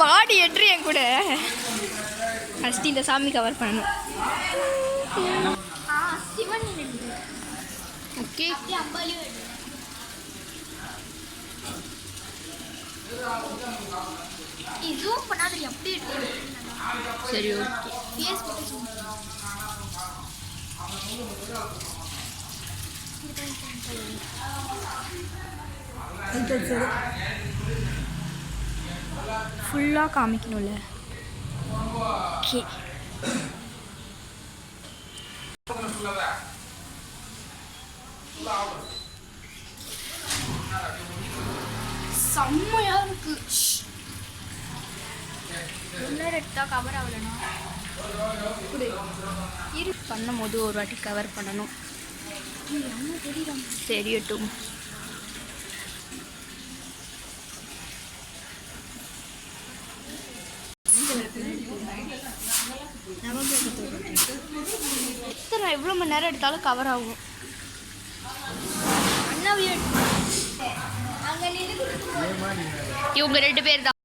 வாடி எட்ரி என் கூட. ஃபஸ்ட்டு இந்த சாமி கவர் பண்ணணும். ஓகே சரி ஓகே. ஃபுல்லாக காமிக்கணும்ல. ஓகே செம்மையா இருக்கு. எடுத்தா கவர் ஆகலனா இரு பண்ணும் போது ஒரு வாட்டி கவர் பண்ணணும். தெரியட்டும். எவ்வளோ மணி நேரம் எடுத்தாலும் கவர் ஆகும். இவங்க 2 பேர் தான்.